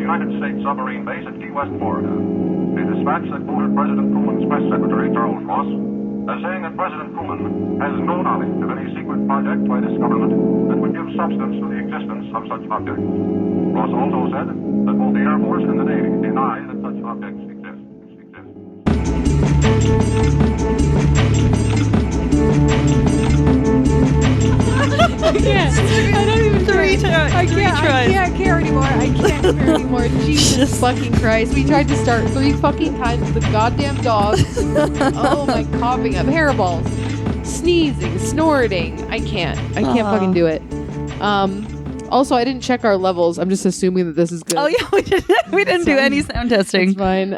United States submarine base at Key West, Florida. A dispatch that quoted President Truman's press secretary, Charles Ross, as saying that President Truman has no knowledge of any secret project by this government that would give substance to the existence of such objects. Ross also said that both the Air Force and the Navy deny that such objects exist. I can't. I don't even I can't care anymore. I can't care anymore. Jesus fucking Christ. We tried to start 3 fucking times with the goddamn dogs. Oh my, coughing up hairballs. Sneezing, snorting. I can't fucking do it. Also, I didn't check our levels. I'm just assuming that this is good. Oh yeah, we didn't do any sound testing. It's fine.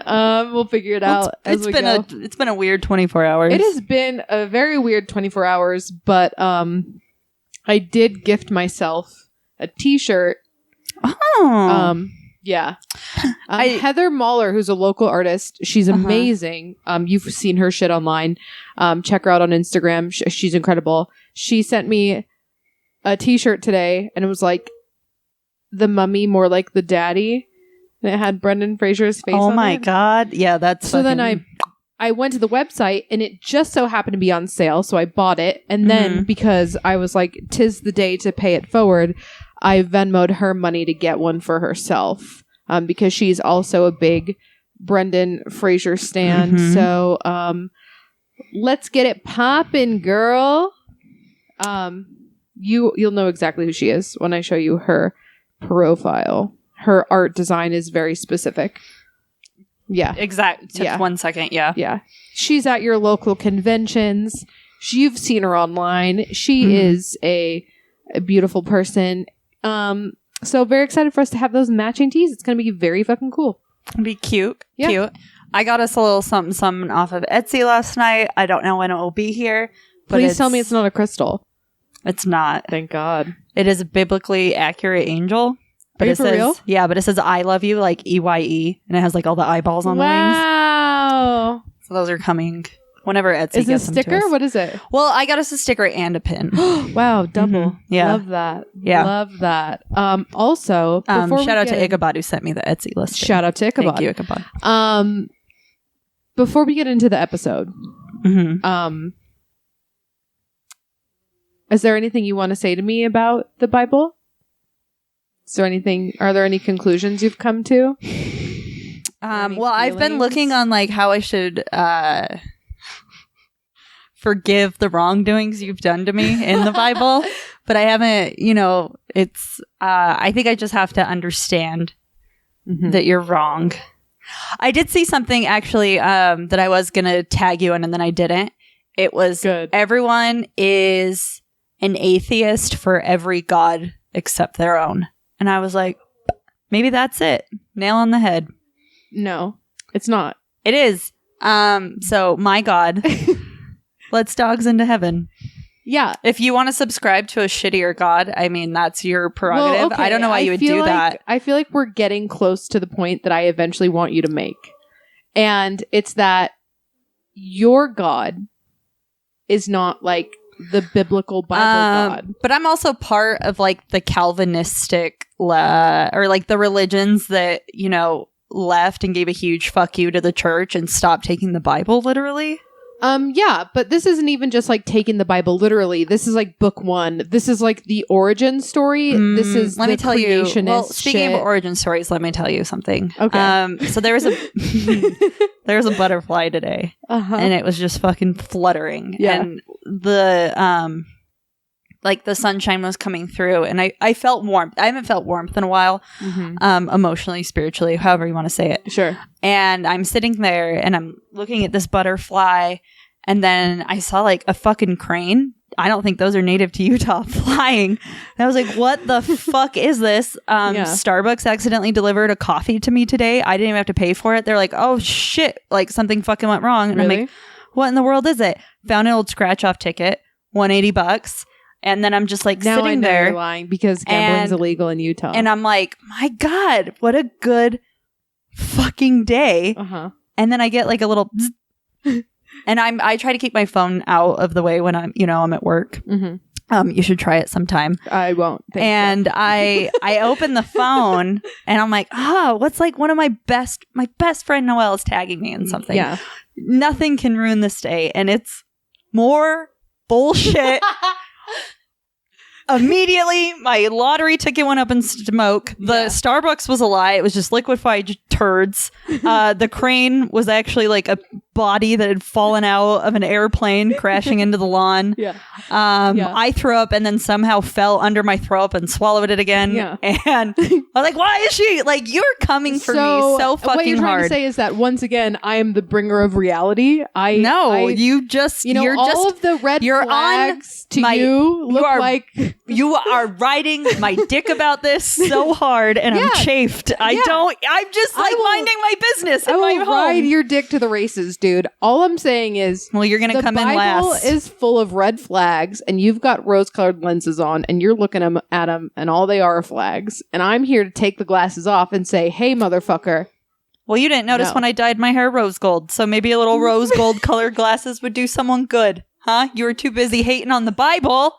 We'll figure it out as we go. It's been a weird 24 hours. It has been a very weird 24 hours, but I did gift myself a t-shirt. Oh. Yeah. Heather Mahler, who's a local artist, she's amazing. You've seen her shit online. Check her out on Instagram. She's incredible. She sent me a t-shirt today, and it was like the mummy more like the daddy, and it had Brendan Fraser's face on it. Oh my god. Yeah, that's so then I went to the website, and it just so happened to be on sale, so I bought it. And then because I was like, 'tis the day to pay it forward, I Venmo'd her money to get one for herself, because she's also a big Brendan Fraser stan. So let's get it poppin', girl. You'll know exactly who she is when I show you her profile. Her art design is very specific. Yeah. Exact. Took 1 second. Yeah. Yeah. She's at your local conventions. You've seen her online. She is a beautiful person. So very excited for us to have those matching tees. It's going to be very fucking cool. It'll be cute. Yeah. Cute. I got us a little something off of Etsy last night. I don't know when it will be here. But Please tell me it's not a crystal. It's not. Thank God. It is a biblically accurate angel. But Are you it for says, real? Yeah, but it says I love you, like EYE, and it has like all the eyeballs on the wings. Wow. So those are coming whenever Etsy Is it a gets them to sticker? us. What is it? Well, I got us a sticker and a pin. Wow, double. Yeah. Love that. Yeah. Love that. Also, before shout out to Ichabod who sent me the Etsy list. Shout out to Ichabod. Thank you, Ichabod. Before we get into the episode, is there anything you want to say to me about the Bible? Are there any conclusions you've come to? Well, I've been looking on like how I should forgive the wrongdoings you've done to me in the Bible, but I haven't, it's I think I just have to understand that you're wrong. I did see something actually that I was going to tag you in and then I didn't. It was good. Everyone is an atheist for every god except their own. And I was like, maybe that's it. Nail on the head. No, it's not. It is. So my God lets dogs into heaven. Yeah. If you want to subscribe to a shittier God, I mean, that's your prerogative. Well, okay. I don't know why you would do that. I feel like we're getting close to the point that I eventually want you to make. And it's that your God is not like the biblical Bible God. But I'm also part of like the Calvinistic or like the religions that, left and gave a huge fuck you to the church and stopped taking the Bible literally. Yeah, but this isn't even just like taking the Bible literally. This is like book 1. This is like the origin story. This is let me tell you. Well, shit. speaking of origin stories, let me tell you something. Okay. So there was a butterfly today, and it was just fucking fluttering. Yeah. And the like the sunshine was coming through, and I felt warmth. I haven't felt warmth in a while, emotionally, spiritually, however you want to say it. Sure. And I'm sitting there and I'm looking at this butterfly, and then I saw like a fucking crane. I don't think those are native to Utah flying. And I was like, what the fuck is this? Starbucks accidentally delivered a coffee to me today. I didn't even have to pay for it. They're like, oh shit, like something fucking went wrong. And Really? I'm like, what in the world is it? Found an old scratch off ticket, $180. And then I'm just like Now sitting I know there. you're lying because gambling's and- illegal in Utah. And I'm like, my God, what a good fucking day. And then I get like a little bzz, and I try to keep my phone out of the way when I'm at work. You should try it sometime. I won't. And I open the phone and I'm like, what's like one of my best friend Noelle is tagging me in something. Yeah. Nothing can ruin this day. And it's more bullshit. Immediately, my lottery ticket went up in smoke. The Starbucks was a lie. It was just liquefied turds. The crane was actually like a body that had fallen out of an airplane crashing into the lawn. I threw up and then somehow fell under my throw up and swallowed it again. And I was like, why is she like, you're coming for me so fucking hard. What you're trying to say is that once again, I am the bringer of reality. You just, you're all just, of the red flags to you look like you are riding my dick about this so hard, and I'm chafed. I'm just like minding my business. I will ride your dick to the races, dude. All I'm saying is, well, you're gonna come in last. The Bible is full of red flags, and you've got rose-colored lenses on, and you're looking at them, and all they are flags. And I'm here to take the glasses off and say, "Hey, motherfucker." Well, you didn't notice when I dyed my hair rose gold, so maybe a little rose gold colored glasses would do someone good, huh? You were too busy hating on the Bible.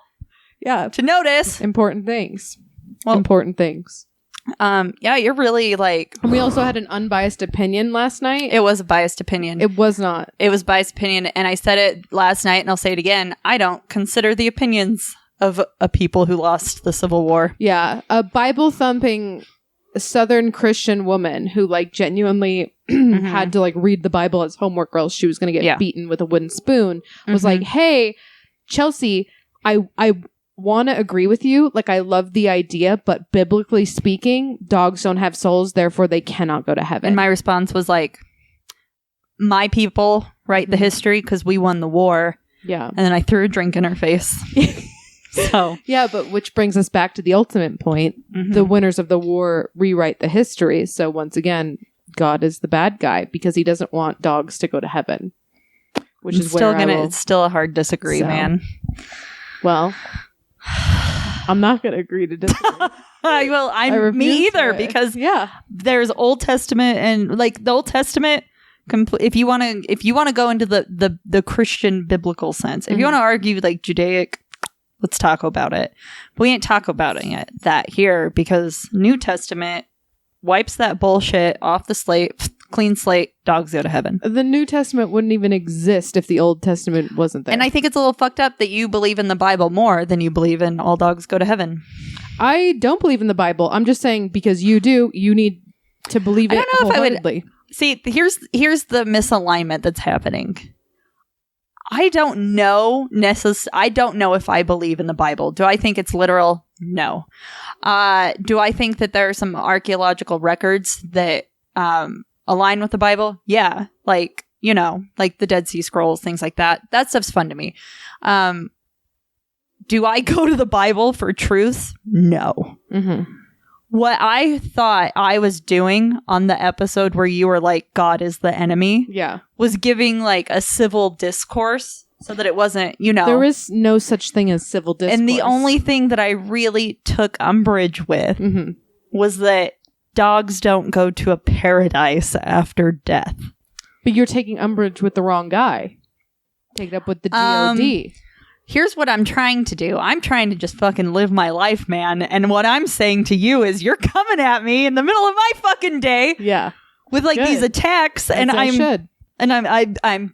Yeah. To notice. Important things. Important things. You're really like... And we also had an unbiased opinion last night. It was a biased opinion. It was not. It was biased opinion, and I said it last night, and I'll say it again. I don't consider the opinions of a people who lost the Civil War. Yeah. A Bible-thumping Southern Christian woman who, like, genuinely had to, like, read the Bible as homework or else she was going to get beaten with a wooden spoon was like, hey, Chelsea, I want to agree with you. Like, I love the idea, but biblically speaking, dogs don't have souls, therefore they cannot go to heaven. And my response was like, my people write the history because we won the war. Yeah. And then I threw a drink in her face. So yeah, but which brings us back to the ultimate point. The winners of the war rewrite the history. So once again, God is the bad guy because he doesn't want dogs to go to heaven. Which is still it's still a hard disagree, man. Well, I'm not going to agree to disagree. Well, me either, because there's Old Testament and like the Old Testament. If you want to go into the Christian biblical sense, if you want to argue like Judaic, let's talk about it. But we ain't talk about it that here because New Testament wipes that bullshit off the slate. Clean slate, dogs go to heaven. The New Testament wouldn't even exist if the Old Testament wasn't there. And I think it's a little fucked up that you believe in the Bible more than you believe in all dogs go to heaven. I don't believe in the Bible. I'm just saying because you do, you need to believe it wholeheartedly. See, here's the misalignment that's happening. I don't know I don't know if I believe in the Bible. Do I think it's literal? No. Do I think that there are some archaeological records that align with the Bible? Yeah. Like, you know, like the Dead Sea Scrolls, things like that. That stuff's fun to me. Do I go to the Bible for truth? No. What I thought I was doing on the episode where you were like, God is the enemy. Yeah. Was giving like a civil discourse so that it wasn't, you know. There is no such thing as civil discourse. And the only thing that I really took umbrage with was that dogs don't go to a paradise after death. But you're taking umbrage with the wrong guy. Take it up with the DOD. Here's what I'm trying to do. I'm trying to just fucking live my life, man. And what I'm saying to you is you're coming at me in the middle of my fucking day. Yeah. With like these attacks. And I'm gooped. I'm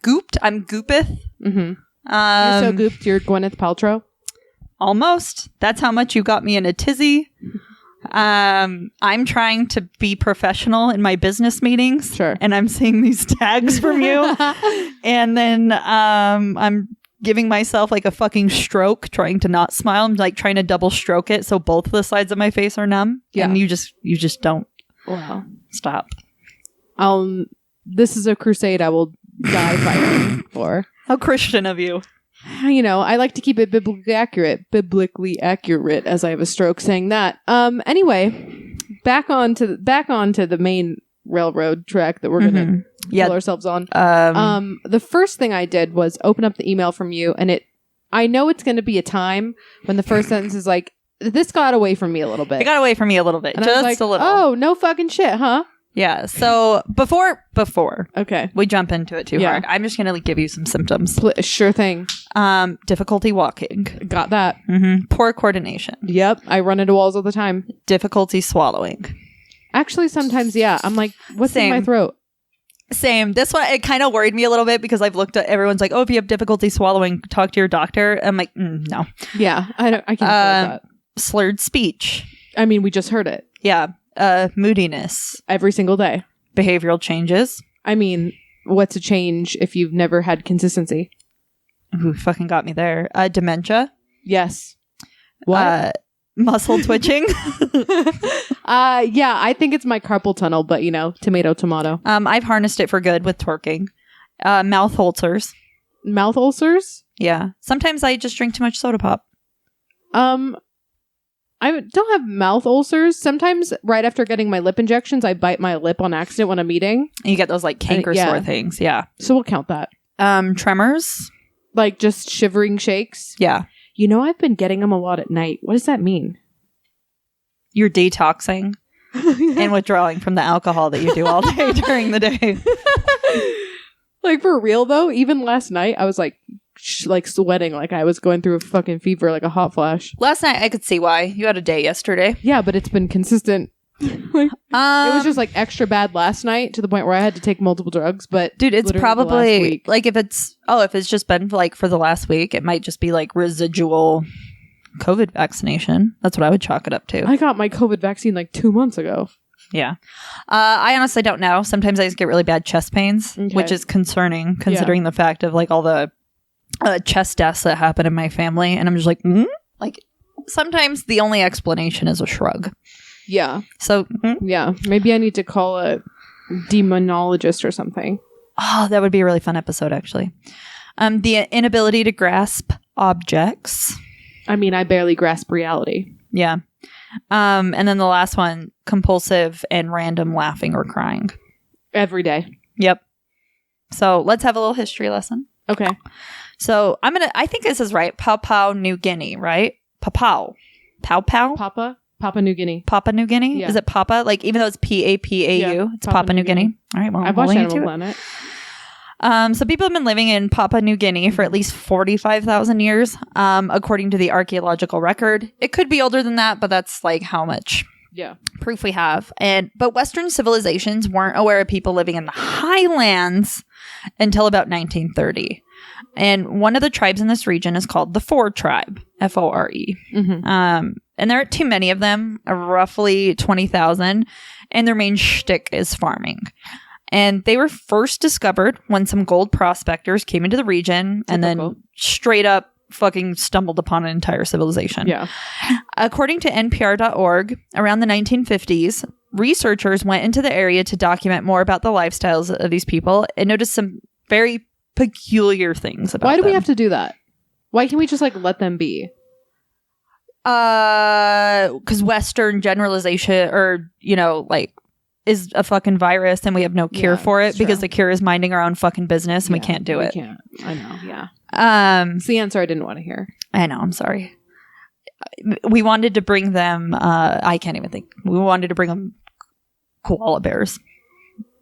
goopeth. You're so gooped you're Gwyneth Paltrow? Almost. That's how much you got me in a tizzy. I'm trying to be professional in my business meetings. Sure. And I'm seeing these tags from you. And then I'm giving myself like a fucking stroke, trying to not smile. I'm like trying to double stroke it so both of the sides of my face are numb. Yeah. And you just don't. Wow. Stop. This is a crusade I will die fighting for. How Christian of you. You know, I like to keep it biblically accurate as I have a stroke saying that. Anyway, back onto the main railroad track that we're going to pull ourselves on. The first thing I did was open up the email from you, and I know it's going to be a time when the first sentence is like, this got away from me a little bit. It got away from me a little bit. And just I was like, a little. Oh, no fucking shit, huh? Yeah. So before Okay. we jump into it too hard, I'm just gonna give you some symptoms. Sure thing. Difficulty walking. Got that. Poor coordination. Yep. I run into walls all the time. Difficulty swallowing. Actually, sometimes, yeah. I'm like, what's in my throat? Same. This one, it kind of worried me a little bit because I've looked at everyone's like, oh, if you have difficulty swallowing, talk to your doctor. I'm like, no. Yeah, I can't afford that. Slurred speech. I mean, we just heard it. Yeah. Moodiness. Every single day. Behavioral changes. I mean, what's a change if you've never had consistency? Ooh, fucking got me there. Dementia. Yes. What? Muscle twitching. Yeah, I think it's my carpal tunnel, but tomato. I've harnessed it for good with twerking. Mouth ulcers. Mouth ulcers? Yeah. Sometimes I just drink too much soda pop. I don't have mouth ulcers. Sometimes right after getting my lip injections, I bite my lip on accident when I'm eating. And you get those like canker sore things. Yeah. So we'll count that. Tremors. Like just shivering shakes. Yeah. I've been getting them a lot at night. What does that mean? You're detoxing and withdrawing from the alcohol that you do all day during the day. Like for real though, even last night I was like sweating like I was going through a fucking fever, like a hot flash. Last night I could see why. You had a day yesterday. Yeah, but it's been consistent. It was just like extra bad last night to the point where I had to take multiple drugs. But dude, it's probably like if it's just been like for the last week, it might just be like residual COVID vaccination. That's what I would chalk it up to. I got my COVID vaccine like 2 months ago. Yeah. I honestly don't know. Sometimes I just get really bad chest pains, which is concerning considering the fact of like all the chest deaths that happen in my family. And I'm just like, like sometimes the only explanation is a shrug. Yeah. So, yeah, maybe I need to call a demonologist or something. Oh, that would be a really fun episode, actually. The inability to grasp objects. I mean, I barely grasp reality. Yeah. And then the last one, compulsive and random laughing or crying. Every day. Yep. So let's have a little history lesson. Okay. So I think this is right. Papua New Guinea, right? Papua. Papua New Guinea. Papua New Guinea? Yeah. Is it Papa? Like, even though it's Papau, it's Papua New Guinea. All right, well, I've watched Animal Planet. So people have been living in Papua New Guinea for at least 45,000 years, according to the archaeological record. It could be older than that, but that's like how much proof we have. But Western civilizations weren't aware of people living in the highlands until about 1930. And one of the tribes in this region is called the Fore tribe, Fore. And there aren't too many of them, roughly 20,000. And their main shtick is farming. And they were first discovered when some gold prospectors came into the region and then straight up fucking stumbled upon an entire civilization. Yeah. According to NPR.org, around the 1950s, researchers went into the area to document more about the lifestyles of these people and noticed some very peculiar things about them. Why do we have to do that? Why can't we just like let them be? Because Western generalization or, is a fucking virus and we have no cure for it because the cure is minding our own fucking business and we can't do it. Can't. I know. Yeah. It's the answer I didn't want to hear. I know. I'm sorry. We wanted to bring them. I can't even think. We wanted to bring them koala bears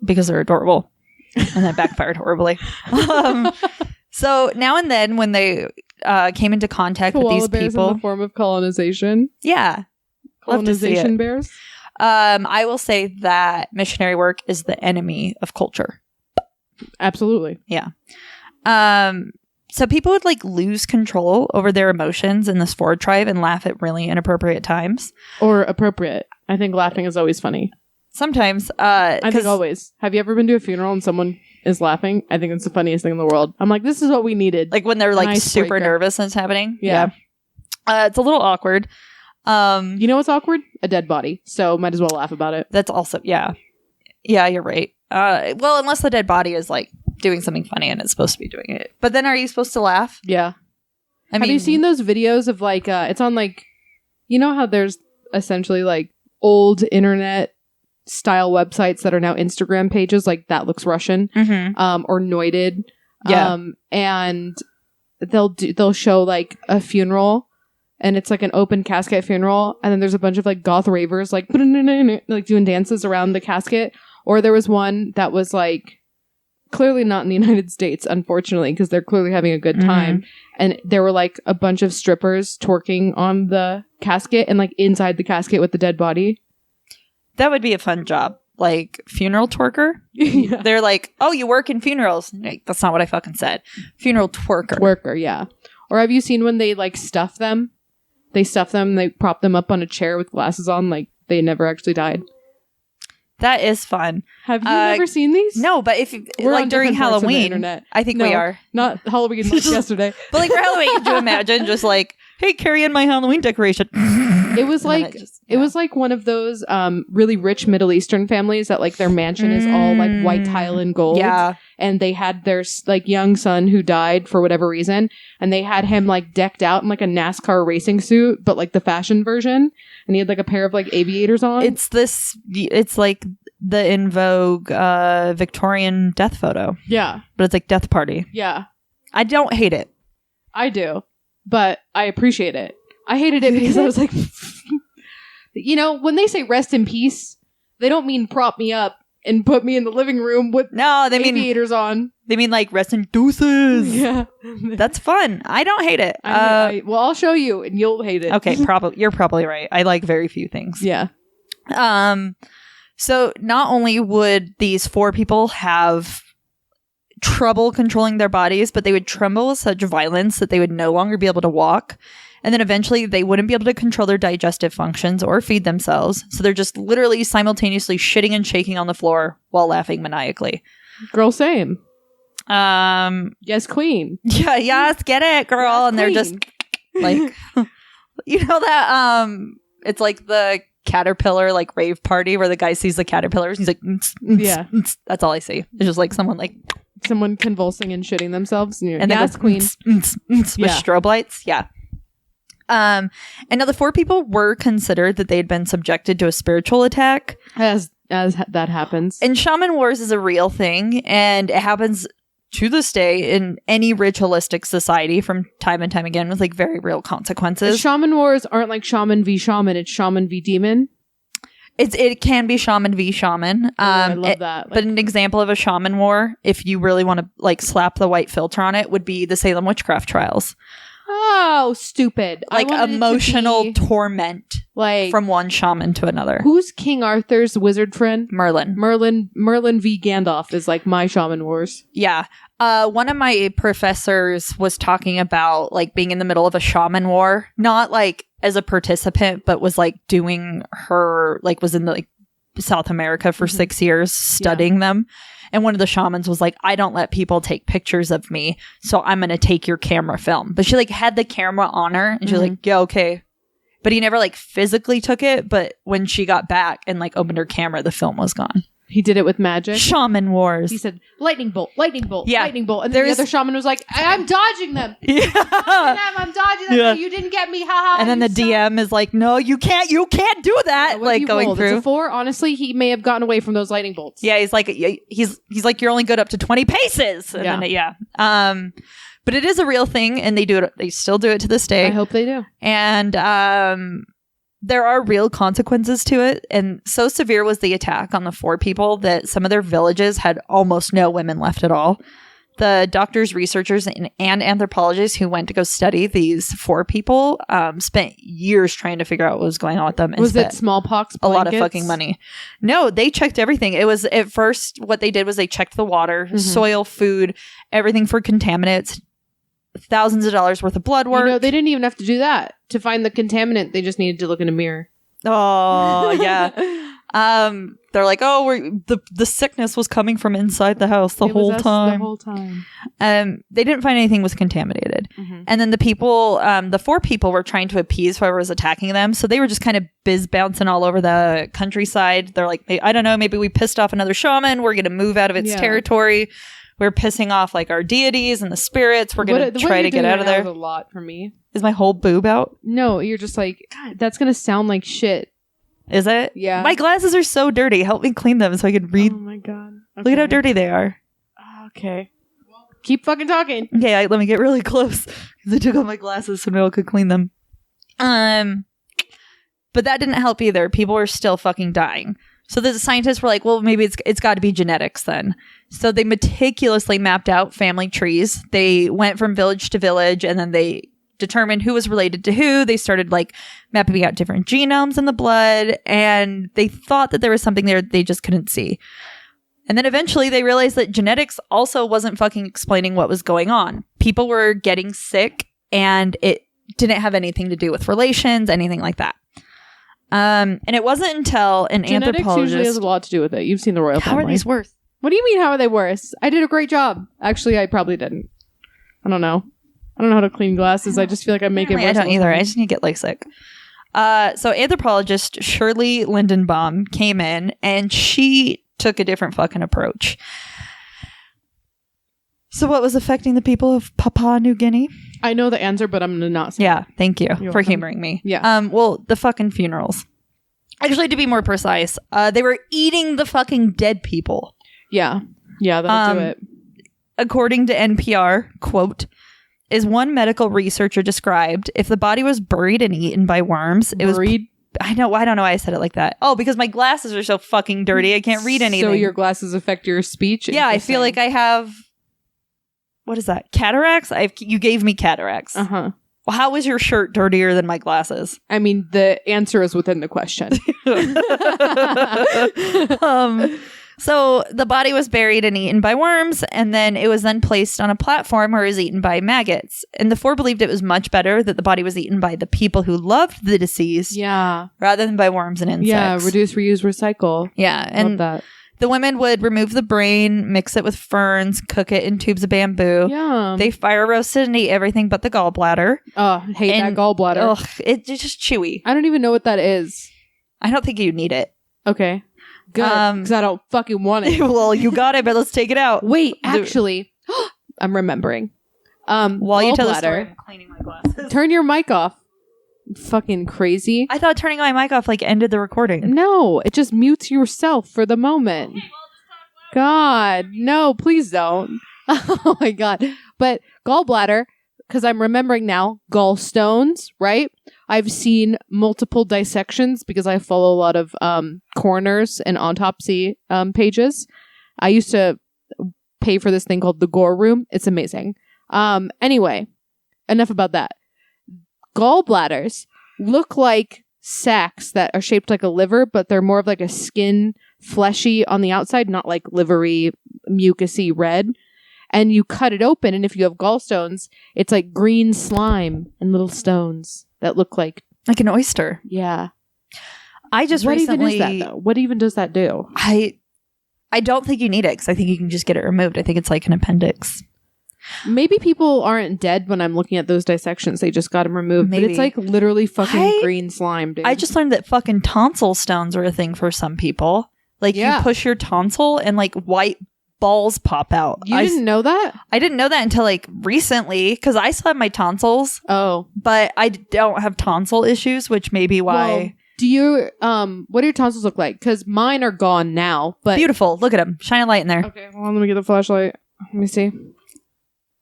because they're adorable, and that backfired horribly. So now and then, when they came into contact with these bears people, in the form of colonization. Yeah, colonization bears. I will say that missionary work is the enemy of culture. Absolutely. Yeah. So people would like lose control over their emotions in this Fore tribe and laugh at really inappropriate times. Or appropriate. I think laughing is always funny. Sometimes. I think always. Have you ever been to a funeral and someone is laughing? I think it's the funniest thing in the world. I'm like, this is what we needed. Like when they're like super nervous and it's happening. Yeah. It's a little awkward. You know what's awkward? A dead body. So might as well laugh about it. That's also, yeah. Yeah, you're right. Well, unless the dead body is like doing something funny and it's supposed to be doing it. But then are you supposed to laugh? Yeah. Have you seen those videos of like, it's on like, you know how there's essentially like old internet style websites that are now Instagram pages, like That Looks Russian, or Noited. Yeah. And they'll show like a funeral and it's like an open casket funeral. And then there's a bunch of like goth ravers like doing dances around the casket Or there was one that was like clearly not in the United States, unfortunately, because they're clearly having a good time. And there were like a bunch of strippers twerking on the casket and like inside the casket with the dead body. That would be a fun job. Like funeral twerker. Yeah. They're like, oh, you work in funerals. Like, that's not what I fucking said. Funeral twerker. Twerker, yeah. Or have you seen when they like stuff them? They stuff them, they prop them up on a chair with glasses on, like they never actually died. That is fun. Have you never seen these? No, but if We're like on during different parts of the Halloween, internet. I think No, we are. Not Halloween like yesterday. But like for Halloween, could you imagine just like, hey, carry in my Halloween decoration? It was like it was like one of those really rich Middle Eastern families that like their mansion is all like white tile and gold. Yeah. And they had their like young son who died for whatever reason, and they had him like decked out in like a NASCAR racing suit, but like the fashion version, and he had like a pair of like aviators on. It's like the in vogue Victorian death photo. Yeah. But it's like death party. Yeah. I don't hate it. I do, but I appreciate it. I hated it because I was like, you know, when they say rest in peace, they don't mean prop me up and put me in the living room with aviators on. They mean like rest in deuces. Yeah. That's fun. I don't hate it. Well, I'll show you and you'll hate it. Okay, you're probably right. I like very few things. Yeah. So not only would these 4 people have trouble controlling their bodies, but they would tremble with such violence that they would no longer be able to walk. And then eventually they wouldn't be able to control their digestive functions or feed themselves. So they're just literally simultaneously shitting and shaking on the floor while laughing maniacally. Girl, same. Yes, queen. Yeah, yes, get it, girl. Yes, and they're just like, you know that, it's like the caterpillar like rave party where the guy sees the caterpillars and he's like, yeah, that's all I see. It's just like someone convulsing and shitting themselves. And then yes, queen. With strobe lights. Yeah. And now the 4 people were considered that they had been subjected to a spiritual attack. As that happens. And shaman wars is a real thing, and it happens to this day in any ritualistic society from time and time again with like very real consequences. The shaman wars aren't like shaman v shaman, it's shaman v demon. It can be shaman v shaman. I love that. But an example of a shaman war, if you really want to like slap the white filter on it, would be the Salem witchcraft trials. Oh, stupid. Like emotional torment like from one shaman to another. Who's King Arthur's wizard friend? Merlin v Gandalf is like my shaman wars. Yeah. One of my professors was talking about like being in the middle of a shaman war, not like as a participant, but was like doing her, like was in the like South America for 6 years studying them. And one of the shamans was like, I don't let people take pictures of me, so I'm going to take your camera film. But she like had the camera on her and she was like, yeah, okay. But he never like physically took it. But when she got back and like opened her camera, the film was gone. He did it with magic. Shaman wars. He said, lightning bolt, lightning bolt, yeah. lightning bolt. And then the other shaman was like, I'm dodging them. Yeah. I'm dodging them. Yeah. You didn't get me. Ha. And then the DM is like, no, you can't do that. Yeah, like going through. It's a 4. Honestly, he may have gotten away from those lightning bolts. Yeah, he's like, you're only good up to 20 paces. And then, but it is a real thing, and they do it. They still do it to this day. I hope they do. And there are real consequences to it. And so severe was the attack on the 4 people that some of their villages had almost no women left at all. The doctors, researchers, and anthropologists who went to go study these 4 people spent years trying to figure out what was going on with them. Was it smallpox blankets? A lot of fucking money. No, they checked everything. It was at first what they did was they checked the water, soil, food, everything for contaminants. Thousands of dollars worth of blood work. They didn't even have to do that to find the contaminant. They just needed to look in a mirror. Oh, yeah. They're like, the sickness was coming from inside the house the whole time. They didn't find anything was contaminated. And then the people, the 4 people were trying to appease whoever was attacking them. So they were just kind of biz bouncing all over the countryside. They're like, I don't know, maybe we pissed off another shaman. We're going to move out of its territory. We're pissing off like our deities and the spirits. We're going to try to get out of there. A lot for me. Is my whole boob out? No, you're just like, God, that's going to sound like shit. Is it? Yeah. My glasses are so dirty. Help me clean them so I can read. Oh my God. Okay. Look at how dirty they are. Okay. Keep fucking talking. Okay, let me get really close because I took off my glasses so no one could clean them. But that didn't help either. People were still fucking dying. So the scientists were like, well, maybe it's got to be genetics then. So they meticulously mapped out family trees. They went from village to village, and then they determined who was related to who. They started like mapping out different genomes in the blood, and they thought that there was something there they just couldn't see. And then eventually they realized that genetics also wasn't fucking explaining what was going on. People were getting sick, and it didn't have anything to do with relations, anything like that. And it wasn't until an Genetics anthropologist usually has a lot to do with it. You've seen the royal How family. are these worse? What do you mean, how are they worse? I did a great job. Actually, I probably didn't. I don't know. I don't know how to clean glasses. I just feel like I make it worse. I don't either. I just need to get LASIK. So anthropologist Shirley Lindenbaum came in, and she took a different fucking approach. So what was affecting the people of Papua New Guinea? I know the answer, but I'm going to not say Yeah, thank you You're for welcome. humoring me. Yeah. Well, the fucking funerals. Actually, to be more precise, they were eating the fucking dead people. Yeah. Yeah, that'll do it. According to NPR, quote, is one medical researcher described, if the body was buried and eaten by worms, it was... I don't know why I said it like that. Oh, because my glasses are so fucking dirty, I can't read anything. So your glasses affect your speech? Yeah, I feel like I have... What is that? Cataracts? You gave me cataracts. Uh-huh. Well, how is your shirt dirtier than my glasses? I mean, the answer is within the question. So the body was buried and eaten by worms, and then it was then placed on a platform where it was eaten by maggots. And the four believed it was much better that the body was eaten by the people who loved the deceased rather than by worms and insects. Yeah, reduce, reuse, recycle. Yeah, and love that. The women would remove the brain, mix it with ferns, cook it in tubes of bamboo. Yeah. They fire roasted and ate everything but the gallbladder. Oh, hate that gallbladder. Ugh, it's just chewy. I don't even know what that is. I don't think you need it. Okay. Good. Because I don't fucking want it. Well, you got it, but let's take it out. Wait, actually, I'm remembering. While you tell the story, gallbladder. I'm cleaning my glasses. Turn your mic off. Fucking crazy. I thought turning my mic off ended the recording. No, it just mutes yourself for the moment. God, no, please don't. Oh my God. But gallbladder, because I'm remembering now, gallstones, right? I've seen multiple dissections because I follow a lot of coroners and autopsy pages. I used to pay for this thing called the Gore Room. It's amazing. Anyway, enough about that. Gallbladders look like sacs that are shaped like a liver, but they're more of like a skin, fleshy on the outside, not like livery, mucusy red. And you cut it open, and if you have gallstones, it's like green slime and little stones that look like an oyster. Yeah. I just what recently... even is that, though? What even does that do? I don't think you need it, because I think you can just get it removed. I think it's like an appendix. Maybe people aren't dead when I'm looking at those dissections. They just got them removed. Maybe. But it's like literally fucking green slime, dude. I just learned that fucking tonsil stones are a thing for some people. Like, you push your tonsil and like white balls pop out. You didn't know that? I didn't know that until like recently, because I still have my tonsils. Oh. But I don't have tonsil issues, which may be why... Well, do you, what do your tonsils look like? Because mine are gone now, but... Beautiful. Look at them. Shine a light in there. Okay, well, let me get the flashlight. Let me see.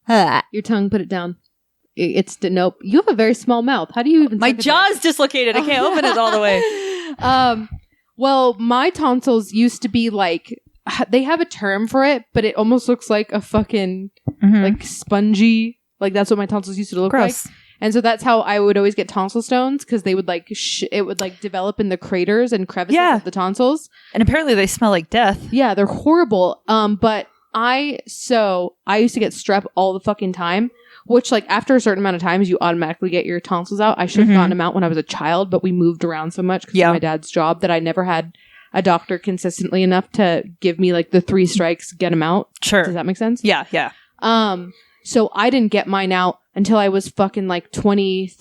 Your tongue, put it down. Nope. You have a very small mouth. How do you even... My jaw's dislocated. I can't open it all the way. Well, my tonsils used to be like... They have a term for it, but it almost looks like a fucking... like spongy... Like, that's what my tonsils used to look like. And so that's how I would always get tonsil stones, because they would like... it would like develop in the craters and crevices of the tonsils. And apparently they smell like death. Yeah, they're horrible. But I used to get strep all the fucking time, which like after a certain amount of times you automatically get your tonsils out. I should have gotten them out when I was a child, but we moved around so much because of my dad's job that I never had a doctor consistently enough to give me like the 3 strikes, get them out. Sure. Does that make sense? Yeah, yeah. So I didn't get mine out until I was fucking like 22,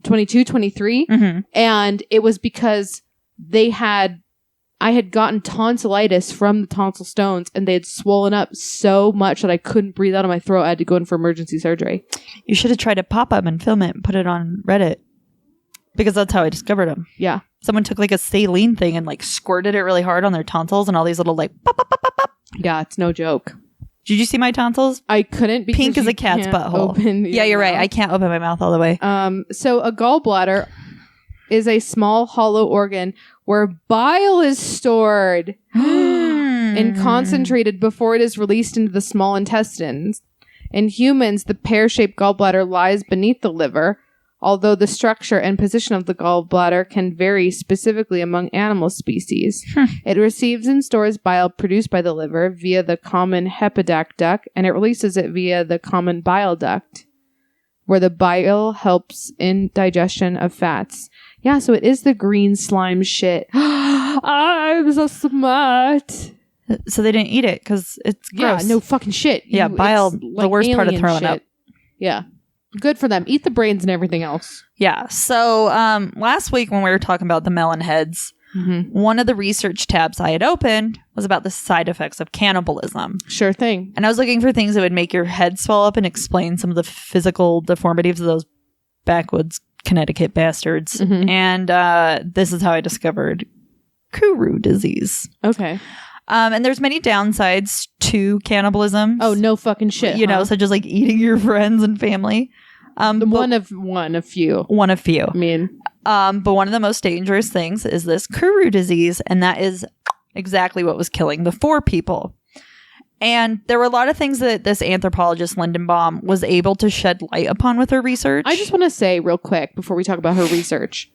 23. And it was because I had gotten tonsillitis from the tonsil stones, and they had swollen up so much that I couldn't breathe out of my throat. I had to go in for emergency surgery. You should have tried to pop them and film it and put it on Reddit, because that's how I discovered them. Yeah. Someone took like a saline thing and like squirted it really hard on their tonsils, and all these little like pop, pop, pop, pop, pop. Yeah, it's no joke. Did you see my tonsils? I couldn't because pink as a cat's butthole. Yeah, you're right. I can't open my mouth all the way. So a gallbladder, is a small hollow organ where bile is stored and concentrated before it is released into the small intestines. In humans, the pear-shaped gallbladder lies beneath the liver, although the structure and position of the gallbladder can vary specifically among animal species. It receives and stores bile produced by the liver via the common hepatic duct, and it releases it via the common bile duct, where the bile helps in digestion of fats. Yeah, so it is the green slime shit. I'm so smart. So they didn't eat it because it's gross. Yeah, no fucking shit. Yeah, bile, the worst part of throwing up. Yeah. Good for them. Eat the brains and everything else. Yeah. So last week when we were talking about the melon heads, one of the research tabs I had opened was about the side effects of cannibalism. Sure thing. And I was looking for things that would make your head swell up and explain some of the physical deformities of those backwoods Connecticut bastards. And this is how I discovered Kuru disease. Okay. And there's many downsides to cannibalism. Oh, no fucking shit. You know, such as like eating your friends and family. One of few. One of few. I mean. But one of the most dangerous things is this Kuru disease, and that is exactly what was killing the 4 people. And there were a lot of things that this anthropologist, Lindenbaum, was able to shed light upon with her research. I just want to say real quick before we talk about her research.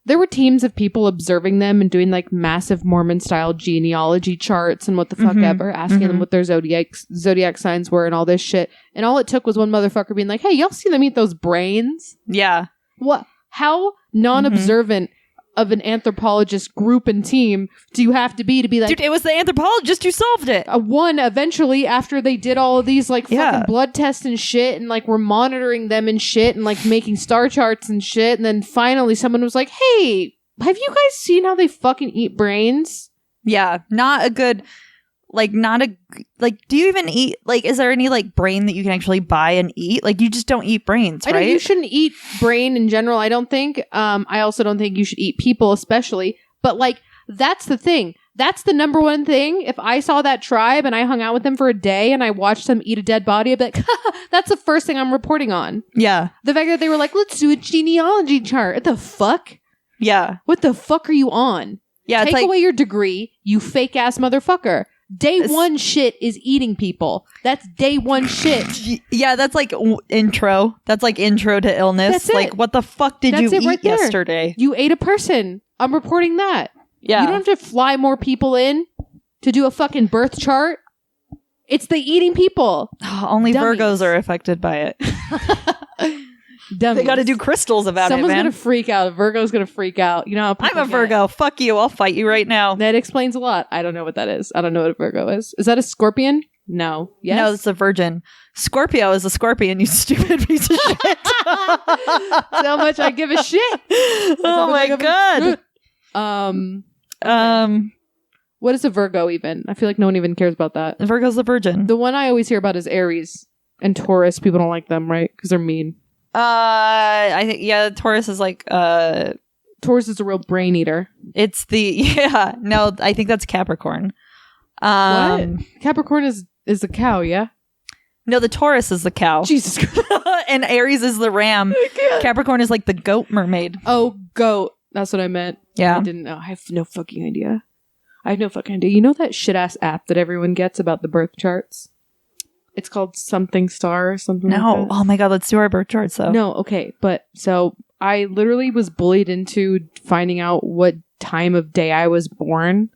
There were teams of people observing them and doing like massive Mormon-style genealogy charts and what the fuck ever, asking them what their zodiac signs were and all this shit. And all it took was one motherfucker being like, hey, y'all see them eat those brains? Yeah. What? How non-observant of an anthropologist group and team do you have to be like... Dude, it was the anthropologist who solved it. One, eventually, after they did all of these like fucking blood tests and shit and like were monitoring them and shit and like making star charts and shit. And then finally someone was like, hey, have you guys seen how they fucking eat brains? Yeah. Not a good... do you even eat, is there any, brain that you can actually buy and eat? You just don't eat brains, right? You shouldn't eat brain in general, I don't think. I also don't think you should eat people, especially. But, that's the thing. That's the number one thing. If I saw that tribe and I hung out with them for a day and I watched them eat a dead body, I'd be like, that's the first thing I'm reporting on. Yeah. The fact that they were like, let's do a genealogy chart. What the fuck? Yeah. What the fuck are you on? Yeah. Take away your degree, you fake-ass motherfucker. Day one shit is eating people. That's day one shit. Yeah, that's intro. That's intro to illness. That's it. What the fuck did you eat yesterday? You ate a person. I'm reporting that. Yeah. You don't have to fly more people in to do a fucking birth chart. It's the eating people. Only Dummies. Virgos are affected by it. Dummies. They got to do crystals about Someone's it, man. Someone's going to freak out. A Virgo's going to freak out. You know how I'm a Virgo. Fuck you. I'll fight you right now. That explains a lot. I don't know what that is. I don't know what a Virgo is. Is that a scorpion? No. Yes? No, it's a virgin. Scorpio is a scorpion, you stupid piece of shit. So much I give a shit. Oh my god. Okay. What is a Virgo even? I feel like no one even cares about that. Virgo's the virgin. The one I always hear about is Aries and Taurus. People don't like them, right? Because they're mean. I think Taurus is Taurus is a real brain eater. It's I think that's Capricorn. What? Capricorn is a cow, yeah? No, the Taurus is the cow. Jesus Christ. And Aries is the ram. Capricorn is the goat mermaid. Oh, goat. That's what I meant. Yeah. I didn't know. I have no fucking idea. You know that shit ass app that everyone gets about the birth charts? It's called Something Star or something like that. Oh my god, let's do our birth charts though. No, okay. But so I literally was bullied into finding out what time of day I was born.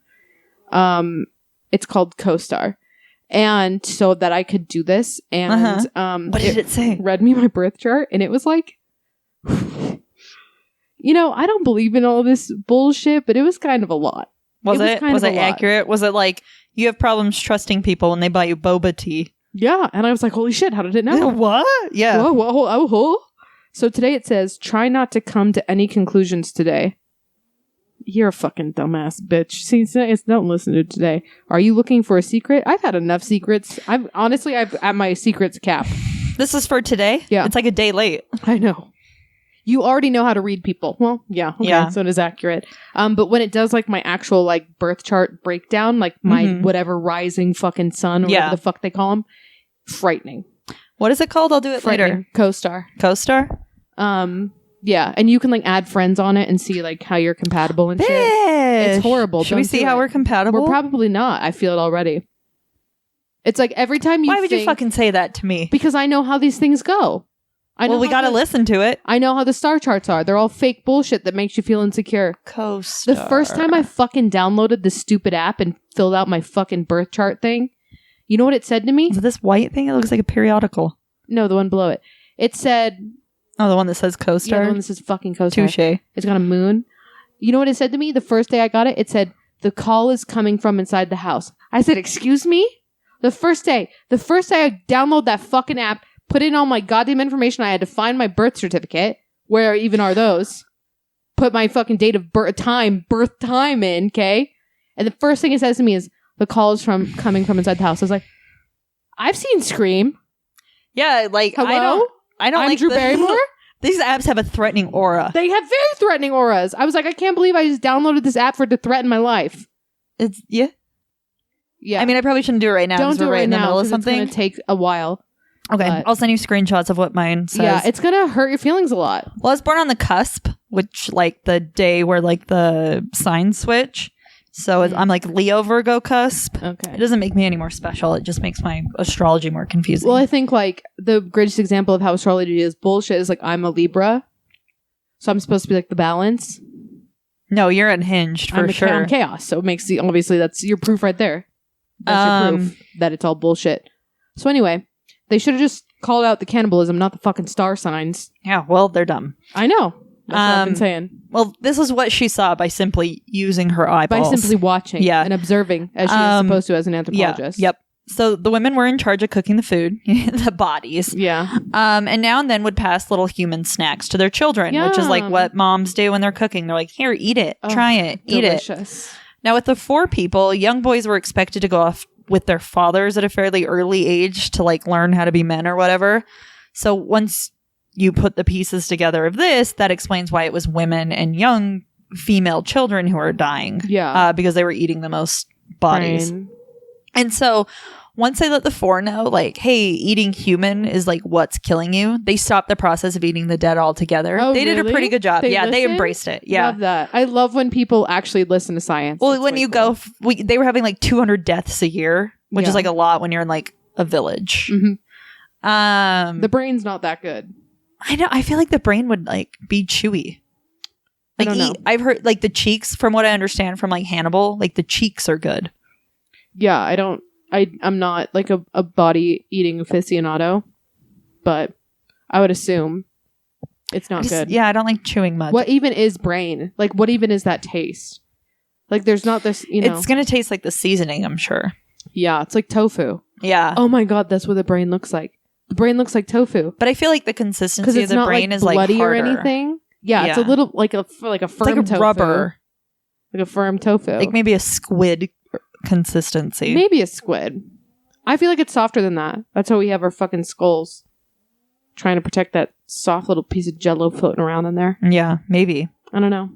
It's called CoStar. And so that I could do this. And what did it say? Read me my birth chart and it was I don't believe in all this bullshit, but it was kind of a lot. Was it accurate? Was it you have problems trusting people when they buy you boba tea? Yeah, and I was like, holy shit, how did it know? What? Yeah. Whoa. So today it says, try not to come to any conclusions today. You're a fucking dumbass bitch. See, don't listen to it today. Are you looking for a secret? I've had enough secrets. I've at my secrets cap. This is for today? Yeah. It's a day late. I know. You already know how to read people. Well, yeah. Okay, yeah. So it is accurate. But when it does my actual birth chart breakdown, my whatever rising fucking sun or whatever the fuck they call them, frightening. What is it called? I'll do it later. CoStar. CoStar? Yeah, and you can like add friends on it and see like how you're compatible and shit. It's horrible. Should we see how we're compatible? We're probably not. I feel it already. It's like every time you Why would you fucking say that to me? Because I know how these things go. We gotta listen to it. I know how the star charts are. They're all fake bullshit that makes you feel insecure. Co-star. The first time I fucking downloaded this stupid app and filled out my fucking birth chart thing, you know what it said to me? Is it this white thing? It looks like a periodical. No, the one below it. It said... Oh, the one that says co-star? Yeah, the one that says fucking co-star. Touche. It's got a moon. You know what it said to me? The first day I got it, it said, the call is coming from inside the house. I said, excuse me? The first day I download that fucking app, put in all my goddamn information, I had to find my birth certificate. Where even are those? Put my fucking date of birth time in, okay? And the first thing it says to me is, the call is coming from inside the house. I was like, I've seen Scream. Yeah, like, hello? I don't I'm like Drew Barrymore? These apps have a threatening aura. They have very threatening auras. I was like, I can't believe I just downloaded this app for it to threaten my life. Yeah. I mean, I probably shouldn't do it right now. Don't do it right right in the now middle of because something. it's going to take a while. Okay, but I'll send you screenshots of what mine says. Yeah, it's going to hurt your feelings a lot. Well, I was born on the cusp, which like the day where like the signs switch. So I'm like Leo Virgo cusp. Okay. It doesn't make me any more special. It just makes my astrology more confusing. Well, I think like the greatest example of how astrology is bullshit is like I'm a Libra. So I'm supposed to be like the balance. No, you're unhinged for sure. I'm chaos. So it makes the, obviously that's your proof right there. That's your proof that it's all bullshit. So anyway, they should have just called out the cannibalism, not the fucking star signs. Yeah, well, they're dumb. I know. That's what I've been saying. Well, this is what she saw by simply using her eyeballs. By simply watching and observing as she is supposed to as an anthropologist. Yeah, yep. So the women were in charge of cooking the food, the bodies. Yeah. And now and then would pass little human snacks to their children, which is like what moms do when they're cooking. They're like, here, eat it, try it, eat it. Now with the 4 people, young boys were expected to go off with their fathers at a fairly early age to like learn how to be men or whatever. So once you put the pieces together of this, that explains why it was women and young female children who are dying. Yeah. Because they were eating the most bodies. Brain. And so once they let the 4 know, like, hey, eating human is like what's killing you, they stopped the process of eating the dead altogether. Oh, they did a really? pretty good job. They embraced it. Yeah. Love that. I love when people actually listen to science. Well, That's when way you cool. go, they were having like 200 deaths a year, which is like a lot when you're in like a village. Mm-hmm. The brain's not that good. I know. I feel like the brain would like be chewy. Like I don't know. I've heard like the cheeks, from what I understand from like Hannibal, like the cheeks are good. Yeah, I'm not like a body eating aficionado, but I would assume it's not good. Yeah, I don't like chewing much. What even is brain? Like, what even is that taste? Like, there's not this, It's going to taste like the seasoning, I'm sure. Yeah, it's like tofu. Yeah. Oh my God, that's what the brain looks like. The brain looks like tofu. But I feel like the consistency of the brain is like bloody harder. or anything. Yeah, it's a little like a firm it's like a tofu. rubber. Like a firm tofu. Like maybe a squid consistency. Maybe a squid. I feel like it's softer than that. That's how we have our fucking skulls. Trying to protect that soft little piece of jello floating around in there. Yeah, maybe. I don't know.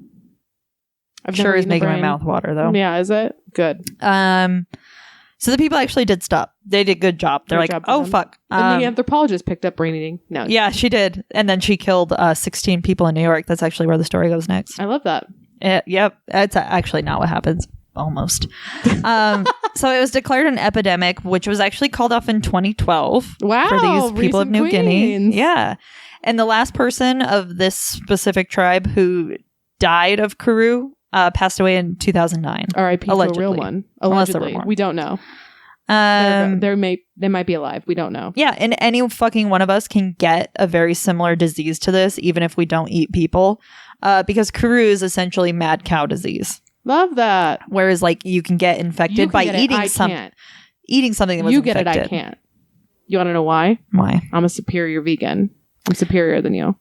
I've sure is making my mouth water though. Yeah, is it? Good. So the people actually did stop. They did a good job. They're Good like, job oh, them. fuck. And the anthropologist picked up brain eating. No. Yeah, she did. And then she killed 16 people in New York. That's actually where the story goes next. I love that. Yep. That's actually not what happens. Almost. So it was declared an epidemic, which was actually called off in 2012. Wow. For these people of New Guinea. Queens. Yeah. And the last person of this specific tribe who died of Kuru passed away in 2009. R.I.P. to a real one. Allegedly. We don't know. They might be alive. We don't know. Yeah, and any fucking one of us can get a very similar disease to this, even if we don't eat people, because Kuru is essentially mad cow disease. Love that. Whereas, like, you can get infected by eating something that was you infected. get it. I can't. You want to know why? Why? I'm a superior vegan. I'm superior than you.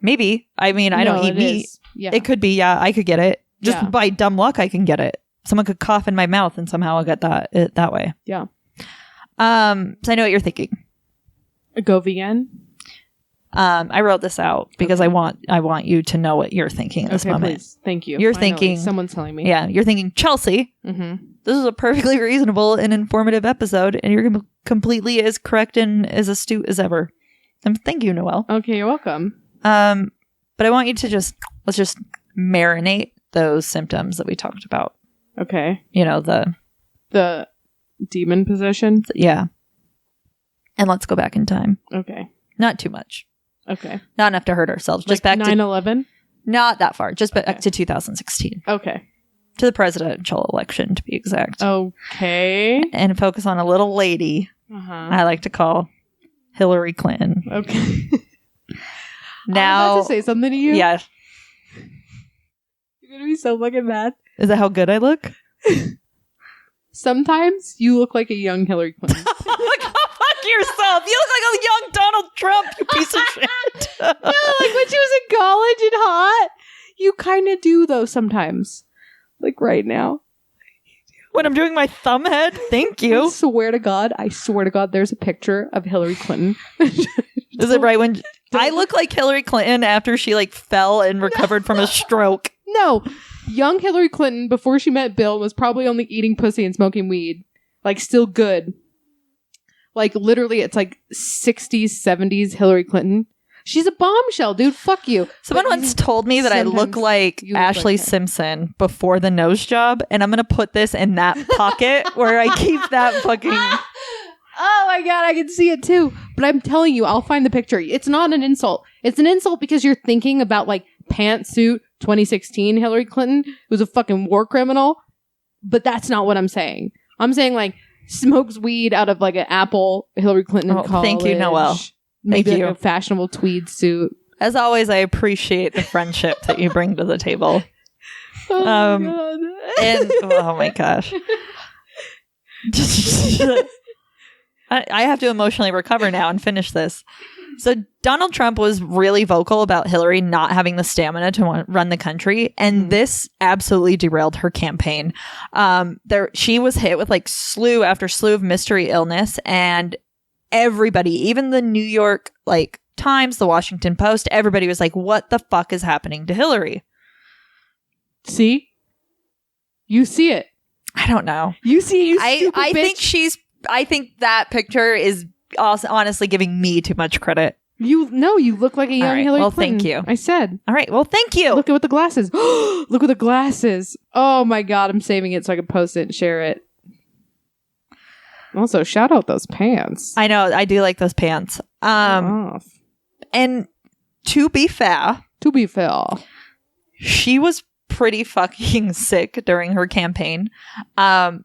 Maybe. I mean, I don't eat meat. Yeah. It could be. Yeah, I could get it. Just by dumb luck, I can get it. Someone could cough in my mouth and somehow I'll get that way. Yeah. So I know what you're thinking. Go vegan? I wrote this out because I want you to know what you're thinking at this moment. Please. Thank you. You're Finally, thinking... someone's telling me. Yeah, you're thinking, Chelsea, this is a perfectly reasonable and informative episode, and you're completely as correct and as astute as ever. And thank you, Noelle. Okay, you're welcome. But I want you to let's just marinate those symptoms that we talked about. Okay. You know, the demon possession? Yeah. And let's go back in time. Okay. Not too much. Okay. Not enough to hurt ourselves. Like just back 9/11? Not that far. Just back to 2016. Okay. To the presidential election, to be exact. Okay. And focus on a little lady I like to call Hillary Clinton. Okay. Now, I'm about to say something to you. Yeah. You're going to be so fucking mad. Is that how good I look? Sometimes you look like a young Hillary Clinton. Fuck yourself. You look like a young Donald Trump, you piece of shit. No, like when she was in college and hot. You kind of do, though, sometimes. Like right now. When I'm doing my thumb head? Thank you. I swear to God, there's a picture of Hillary Clinton. Is it right when... I look like Hillary Clinton after she like fell and recovered from a stroke. No. Young Hillary Clinton, before she met Bill, was probably only eating pussy and smoking weed. Like, still good. Like, literally, it's like 60s, 70s Hillary Clinton. She's a bombshell, dude. Fuck you. Someone once told me that I look like Ashley Simpson before the nose job, and I'm going to put this in that pocket where I keep that fucking... Oh my God, I can see it too. But I'm telling you, I'll find the picture. It's not an insult. It's an insult because you're thinking about like pantsuit 2016 Hillary Clinton, who's a fucking war criminal. But that's not what I'm saying. I'm saying like smokes weed out of like an apple Hillary Clinton in college. Thank you, Noelle. Maybe Thank you. Like a fashionable tweed suit. As always, I appreciate the friendship that you bring to the table. Oh my God. And oh my gosh. I have to emotionally recover now and finish this. So Donald Trump was really vocal about Hillary not having the stamina to run the country, and this absolutely derailed her campaign. She was hit with like slew after slew of mystery illness, and everybody, even the New York like Times, the Washington Post, everybody was like, "What the fuck is happening to Hillary?" See, you see it. I don't know. You see, you stupid bitch. I think that picture is also honestly giving me too much credit. You look like a young Hillary Clinton. Thank you. I said. All right. Well, thank you. Look at with the glasses. Look at the glasses. Oh my God. I'm saving it so I can post it and share it. Also, shout out those pants. I know. I do like those pants. And to be fair, she was pretty fucking sick during her campaign.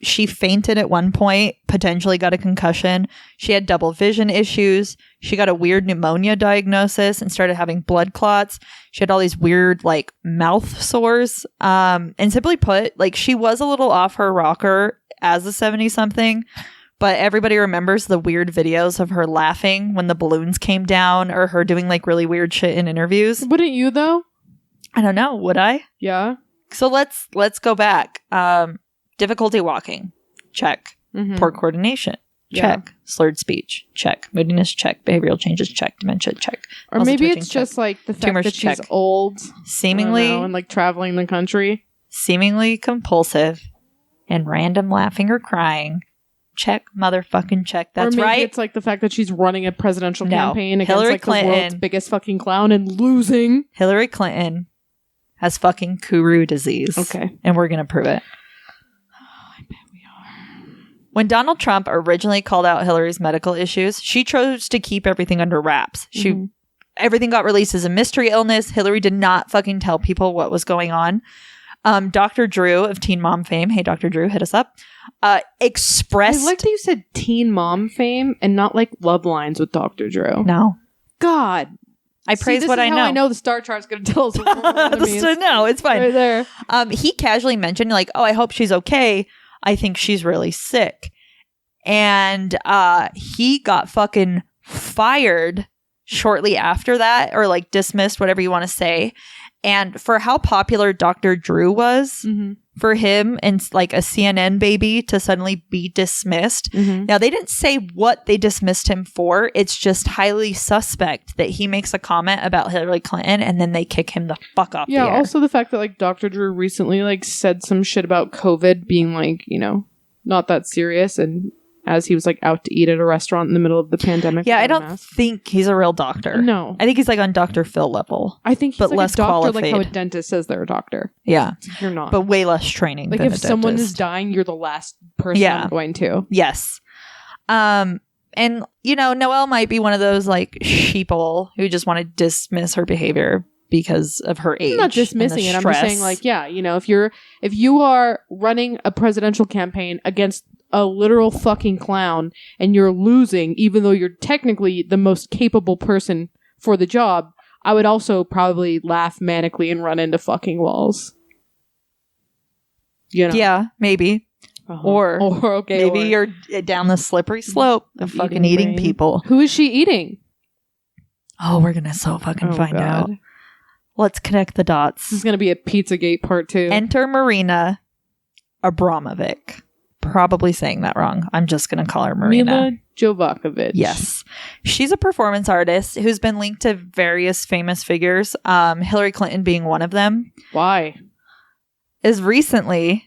She fainted at one point, potentially got a concussion. She had double vision issues. She got a weird pneumonia diagnosis and started having blood clots. She had all these weird like mouth sores. And simply put, like she was a little off her rocker as a 70-something, but everybody remembers the weird videos of her laughing when the balloons came down or her doing like really weird shit in interviews. Wouldn't you though? I don't know. Would I? Yeah. So let's go back. Difficulty walking. Check. Poor coordination. Check. Yeah. Slurred speech. Check. Moodiness. Check. Behavioral changes. Check. Dementia. Check. Or Also maybe it's check. just like the fact Tumors, that she's check. old. Seemingly. And like traveling the country. Seemingly compulsive and random laughing or crying. Check. Motherfucking check. That's or maybe right. It's like the fact that she's running a presidential campaign against Hillary like Clinton, the world's biggest fucking clown and losing. Hillary Clinton has fucking Kuru disease. Okay. And we're going to prove it. Oh, I bet we are. When Donald Trump originally called out Hillary's medical issues, she chose to keep everything under wraps. Everything got released as a mystery illness. Hillary did not fucking tell people what was going on. Dr. Drew of Teen Mom fame, hey Dr. Drew, hit us up, expressed... I like that you said Teen Mom fame and not like Love Lines with Dr. Drew. No. God. I praise what I know. I know the star chart's going to tell us what it means. No, it's fine. Right there. He casually mentioned like, oh, I hope she's okay. I think she's really sick. And he got fucking fired shortly after that, or like dismissed, whatever you want to say. And for how popular Dr. Drew was, for him and like a CNN baby to suddenly be dismissed. Now, they didn't say what they dismissed him for. It's just highly suspect that he makes a comment about Hillary Clinton and then they kick him the fuck off. Yeah, the air. also the fact that like Dr. Drew recently like said some shit about COVID being like, you know, not that serious and as he was like out to eat at a restaurant in the middle of the pandemic. Yeah, I don't think he's a real doctor. No. I think he's like on Dr. Phil level. I think he's but like less a doctor, qualified. like how a dentist says they're a doctor. Yeah. You're not. But way less training like than if a someone dentist. is dying, you're the last person I'm going to. Yes. And, you know, Noelle might be one of those like sheeple who just want to dismiss her behavior because of her age. I'm not dismissing it. I'm just saying, like, yeah, you know, if you are running a presidential campaign against a literal fucking clown and you're losing, even though you're technically the most capable person for the job, I would also probably laugh manically and run into fucking walls. You know? Yeah, maybe. Or maybe you're down the slippery slope of fucking eating people. Who is she eating? Oh, we're gonna find out. Let's connect the dots. This is gonna be a Pizzagate part 2. Enter Marina Abramovic. Probably saying that wrong. I'm just gonna call her Marina. Mila Jovovich. Yes. She's a performance artist who's been linked to various famous figures, Hillary Clinton being one of them. Why? As recently...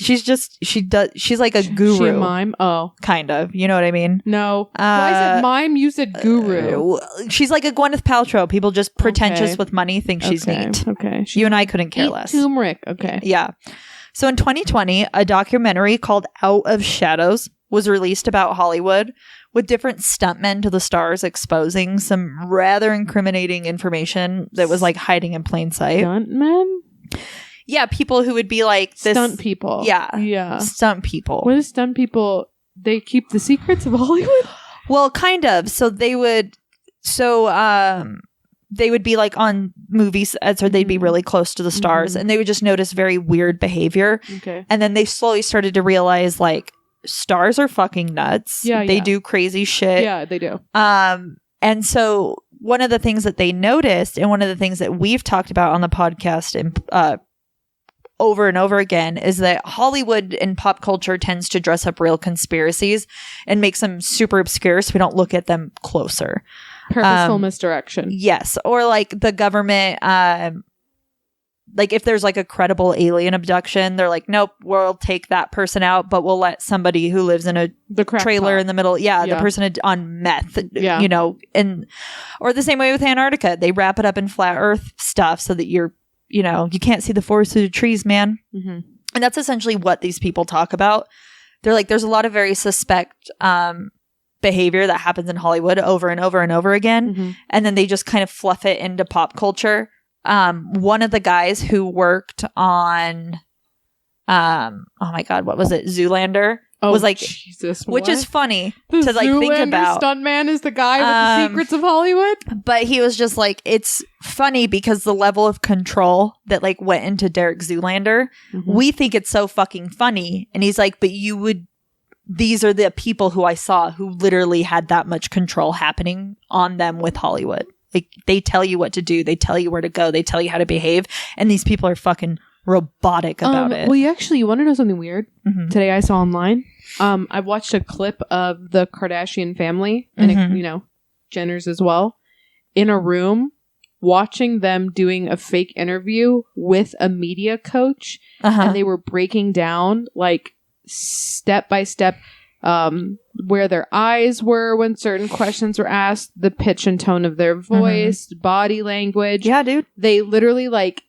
She's like a guru. She a mime? Oh. Kind of. You know what I mean? No. Why is it mime? You said guru. She's like a Gwyneth Paltrow. People just pretentious with money think she's neat. Okay. You and I couldn't care less. Turmeric. Okay. Yeah. So in 2020, a documentary called Out of Shadows was released about Hollywood with different stuntmen to the stars exposing some rather incriminating information that was like hiding in plain sight. Stuntmen? Yeah, people who would be like this. Stunt people. Yeah. Yeah. Stunt people. What is stunt people? They keep the secrets of Hollywood? Well, kind of. So they would be like on movie sets, or they'd be really close to the stars, and they would just notice very weird behavior. Okay. And then they slowly started to realize like stars are fucking nuts. Yeah. They do crazy shit. Yeah, they do. And so one of the things that they noticed, and one of the things that we've talked about on the podcast and over and over again, is that Hollywood and pop culture tends to dress up real conspiracies and makes them super obscure so we don't look at them closer. Purposeful misdirection. Yes. Or like the government, like if there's like a credible alien abduction, they're like, nope, we'll take that person out, but we'll let somebody who lives in a trailer in the middle. Yeah, the person on meth, you know, or the same way with Antarctica. They wrap it up in flat earth stuff so that you know, you can't see the forest through the trees, man. Mm-hmm. And that's essentially what these people talk about. They're like, there's a lot of very suspect behavior that happens in Hollywood over and over and over again. Mm-hmm. And then they just kind of fluff it into pop culture. One of the guys who worked on, oh my God, what was it? Zoolander. Was like, Jesus, which is funny the to like think about. Stuntman is the guy with the secrets of Hollywood. But he was just like, it's funny because the level of control that like went into Derek Zoolander, we think it's so fucking funny. And he's like, but these are the people who I saw who literally had that much control happening on them with Hollywood. Like they tell you what to do, they tell you where to go, they tell you how to behave, and these people are fucking robotic about it. Well, you want to know something weird? Today I saw online. I watched a clip of the Kardashian family and you know, Jenners as well, in a room watching them doing a fake interview with a media coach, and they were breaking down like step by step where their eyes were when certain questions were asked, the pitch and tone of their voice, body language. Yeah, dude. They literally like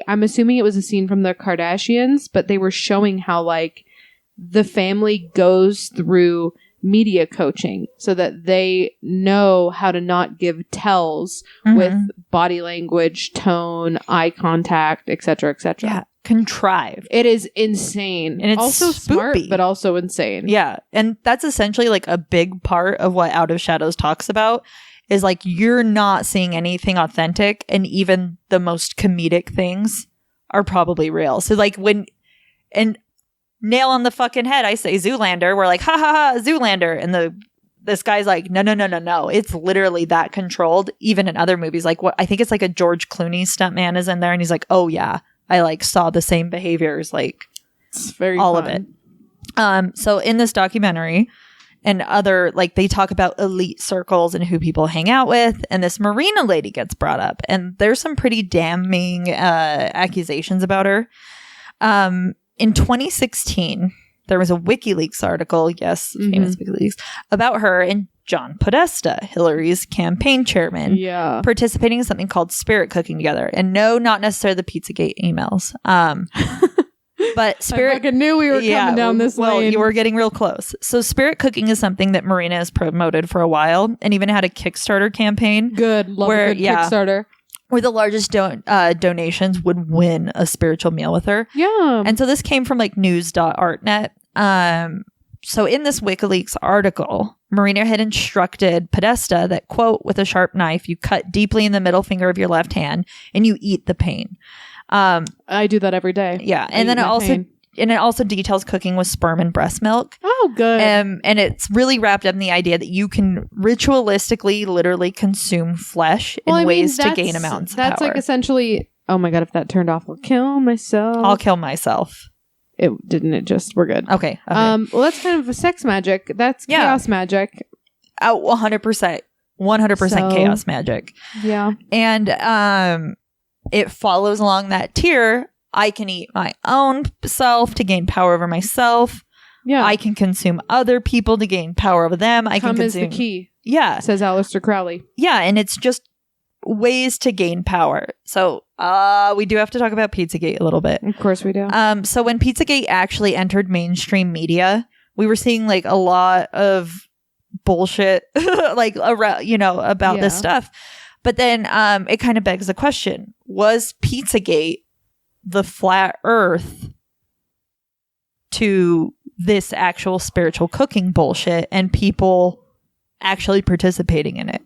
I'm assuming it was a scene from the Kardashians, but they were showing how like the family goes through media coaching so that they know how to not give tells with body language, tone, eye contact, etc., etc. Yeah, contrived. It is insane. And it's also smart, spoopy. but also insane. Yeah, and that's essentially like a big part of what Out of Shadows talks about. Is like you're not seeing anything authentic, and even the most comedic things are probably real. So like and nail on the fucking head, I say Zoolander, we're like, ha ha ha, Zoolander. And this guy's like, no. It's literally that controlled, even in other movies. Like what I think it's like a George Clooney stuntman is in there, and he's like, oh yeah, I like saw the same behaviors, like it's very all fun. of it. So in this documentary, and other, like, they talk about elite circles and who people hang out with. And this Marina lady gets brought up. And there's some pretty damning accusations about her. In 2016, there was a WikiLeaks article, yes, famous WikiLeaks, about her and John Podesta, Hillary's campaign chairman, participating in something called spirit cooking together. And no, not necessarily the Pizzagate emails. But spirit... I fucking knew we were coming down this lane. Well, you were getting real close. So spirit cooking is something that Marina has promoted for a while and even had a Kickstarter campaign. Good. Love a good Kickstarter. Where the largest donations would win a spiritual meal with her. Yeah. And so this came from like news.artnet. So in this WikiLeaks article, Marina had instructed Podesta that, quote, with a sharp knife, you cut deeply in the middle finger of your left hand and you eat the pain. I do that every day. Yeah. And then it also details cooking with sperm and breast milk. Oh, good. And it's really wrapped up in the idea that you can ritualistically, literally consume flesh in ways to gain amounts of power. That's like essentially, oh my God, if that turned off, I'll kill myself. I'll kill myself. It didn't. It just, we're good. Okay. Well, that's kind of a sex magic. That's chaos magic. 100%. 100% chaos magic. Yeah. And it follows along that tier. I can eat my own self to gain power over myself. Yeah. I can consume other people to gain power over them. I can consume... is the key. Yeah. Says Aleister Crowley. Yeah. And it's just ways to gain power. So we do have to talk about Pizzagate a little bit. Of course we do. So when Pizzagate actually entered mainstream media, we were seeing like a lot of bullshit like around, about this stuff. But then it kind of begs the question, was Pizzagate the flat earth to this actual spiritual cooking bullshit and people actually participating in it?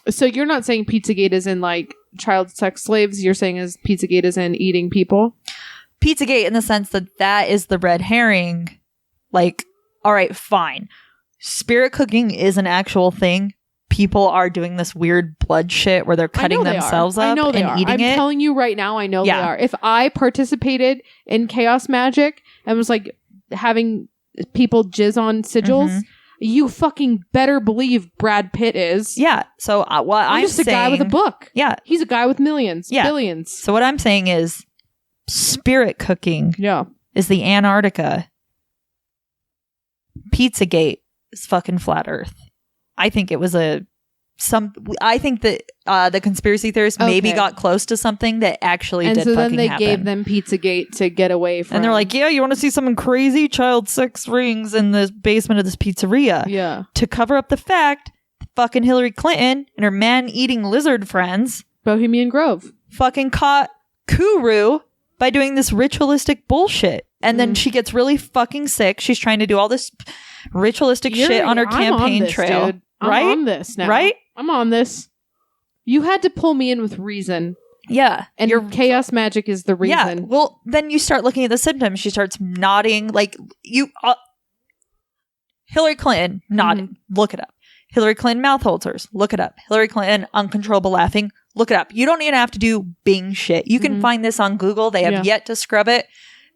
So you're not saying Pizzagate is in like child sex slaves. You're saying is Pizzagate is in eating people? Pizzagate in the sense that is the red herring. Like, all right, fine. Spirit cooking is an actual thing. People are doing this weird blood shit where they're cutting themselves up and eating it. I'm telling you right now, I know they are. If I participated in chaos magic and was like having people jizz on sigils, you fucking better believe Brad Pitt is. Yeah. So I'm just a guy with a book. Yeah. He's a guy with millions. Yeah. Billions. So what I'm saying is spirit cooking is the Antarctica. Pizzagate is fucking flat earth. I think it was I think that the conspiracy theorists maybe got close to something that actually did fucking happen. And so then they gave them Pizzagate to get away from. And they're like, yeah, you want to see something crazy? Child sex rings in the basement of this pizzeria. Yeah. To cover up the fact that fucking Hillary Clinton and her man-eating lizard friends Bohemian Grove fucking caught Kuru by doing this ritualistic bullshit. And then she gets really fucking sick. She's trying to do all this ritualistic shit on her campaign trail. Dude. I'm on this now. Right? I'm on this. You had to pull me in with reason. Yeah. And your chaos magic is the reason. Yeah. Well, then you start looking at the symptoms. She starts nodding. Like, Hillary Clinton nodding. Look it up. Hillary Clinton mouth ulcers. Look it up. Hillary Clinton uncontrollable laughing. Look it up. You don't even have to do Bing shit. You can find this on Google. They have yet to scrub it.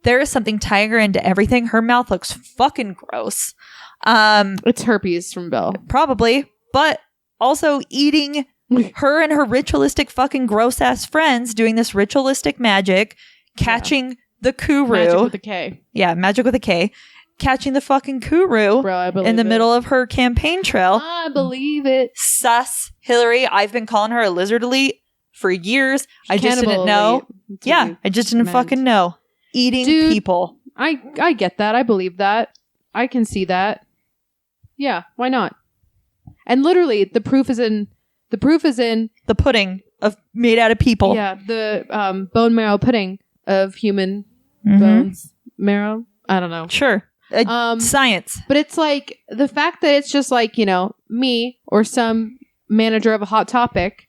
There is something tying her into everything. Her mouth looks fucking gross. It's herpes from Bill. Probably. But also eating her and her ritualistic fucking gross ass friends doing this ritualistic magic, catching the Kuru. Magic with a K. Yeah, magic with a K. Catching the fucking Kuru in the middle of her campaign trail. I believe it. Sus. Hillary, I've been calling her a lizard elite for years. I just didn't know. Yeah, I just didn't fucking know. Eating people. I get that. I believe that. I can see that. Yeah, why not? And literally, the proof is in the pudding made out of people. Yeah, the bone marrow pudding of human bones marrow. I don't know. Sure. Science. But it's like the fact that it's just like, me or some manager of a Hot Topic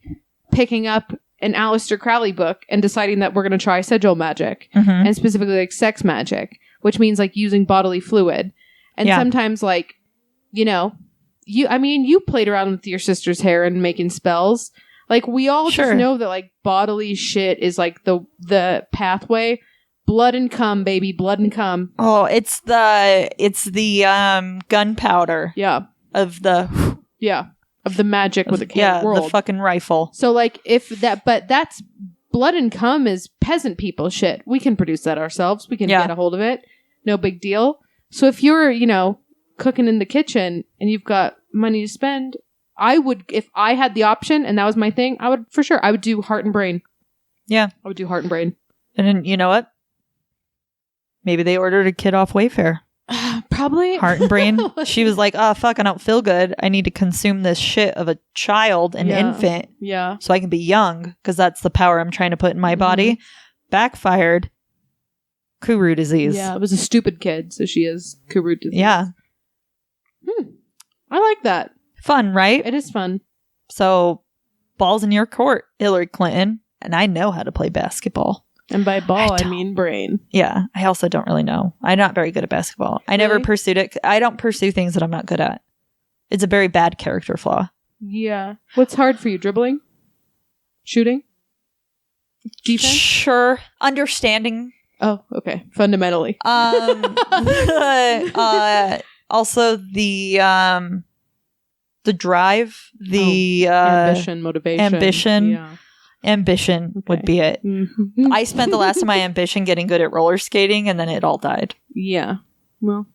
picking up an Aleister Crowley book and deciding that we're going to try sigil magic and specifically like sex magic, which means like using bodily fluid. And sometimes like, you played around with your sister's hair and making spells. Like we all just know that like bodily shit is like the pathway. Blood and cum, baby, blood and cum. Oh, it's the gunpowder. Yeah. Of the magic with a K world. The fucking rifle. So like but that's blood and cum is peasant people shit. We can produce that ourselves. We can get a hold of it. no big deal. So if you're, cooking in the kitchen and you've got money to spend, I would, if I had the option and that was my thing, I would do heart and brain. Yeah. I would do heart and brain. And then, you know what? Maybe they ordered a kid off Wayfair. Probably. Heart and brain. She was like, oh, fuck, I don't feel good. I need to consume this shit of a child, an infant. Yeah. So I can be young, because that's the power I'm trying to put in my body. Backfired. Kuru disease. Yeah, it was a stupid kid, so she has Kuru disease. Yeah. I like that. Fun, right? It is fun. So, balls in your court, Hillary Clinton. And I know how to play basketball. And by ball, I mean brain. Yeah. I also don't really know. I'm not very good at basketball. I never pursued it. I don't pursue things that I'm not good at. It's a very bad character flaw. Yeah. What's hard for you? Dribbling? Shooting? Defense? Sure. Understanding. Oh, okay. Fundamentally. Also the drive, the ambition, motivation. Yeah. Ambition would be it. Mm-hmm. I spent the last of my ambition getting good at roller skating, and then it all died. Yeah. Well,